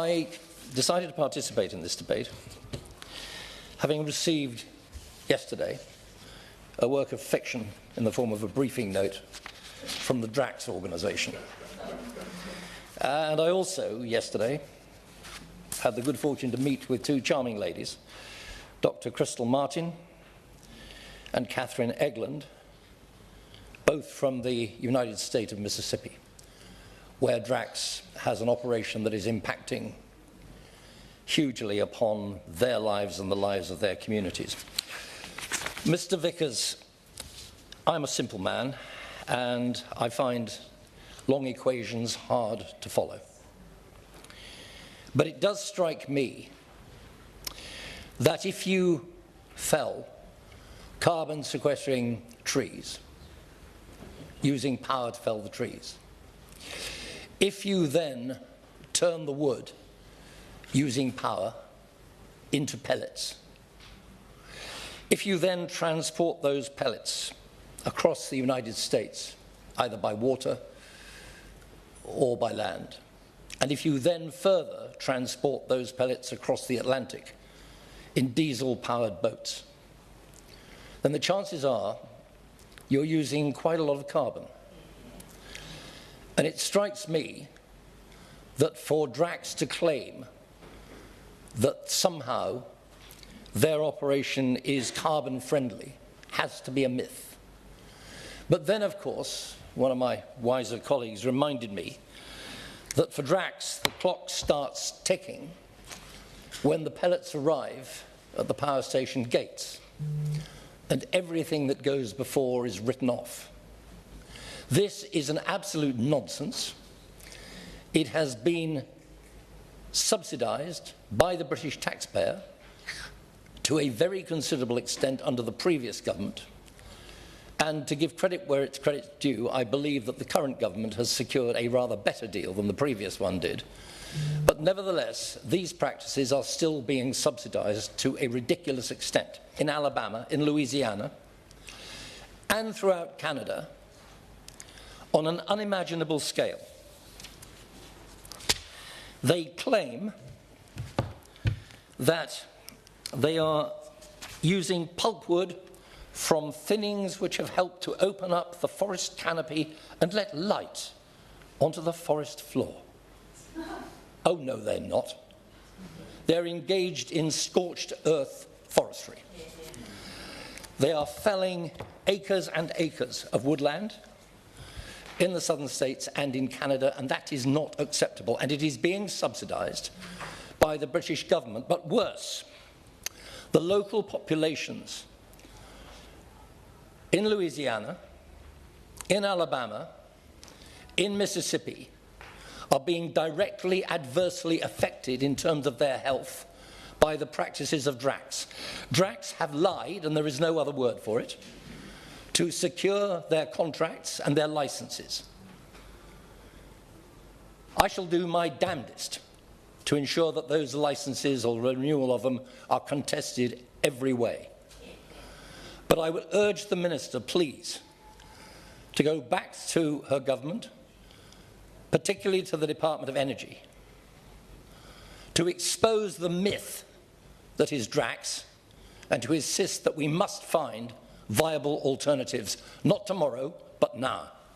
I decided to participate in this debate, having received yesterday a work of fiction in the form of a briefing note from the Drax organization. And I also, yesterday, had the good fortune to meet with two charming ladies, Dr. Crystal Martin and Catherine Egland, both from the United State of Mississippi, where Drax has an operation that is impacting hugely upon their lives and the lives of their communities. Mr. Vickers, I'm a simple man, and I find long equations hard to follow. But it does strike me that if you fell carbon sequestering trees, using power to fell the trees, if you then turn the wood using power into pellets, if you then transport those pellets across the United States, either by water or by land, and if you then further transport those pellets across the Atlantic in diesel-powered boats, then the chances are you're using quite a lot of carbon. And it strikes me that for Drax to claim that somehow their operation is carbon friendly has to be a myth. But then, of course, one of my wiser colleagues reminded me that for Drax, the clock starts ticking when the pellets arrive at the power station gates, and everything that goes before is written off. This is an absolute nonsense. It has been subsidized by the British taxpayer to a very considerable extent under the previous government. And to give credit where it's credit's due, I believe that the current government has secured a rather better deal than the previous one did. But nevertheless, these practices are still being subsidized to a ridiculous extent in Alabama, in Louisiana, and throughout Canada, on an unimaginable scale. They claim that they are using pulpwood from thinnings which have helped to open up the forest canopy and let light onto the forest floor. Oh, no, they're not. They're engaged in scorched earth forestry. They are felling acres and acres of woodland in the southern states and in Canada, and that is not acceptable, and it is being subsidized by the British government. But worse, the local populations in Louisiana, in Alabama, in Mississippi are being directly adversely affected in terms of their health by the practices of Drax. Drax have lied, and there is no other word for it, to secure their contracts and their licenses. I shall do my damnedest to ensure that those licenses or renewal of them are contested every way. But I would urge the Minister, please, to go back to her government, particularly to the Department of Energy, to expose the myth that is Drax and to insist that we must find viable alternatives, not tomorrow, but now.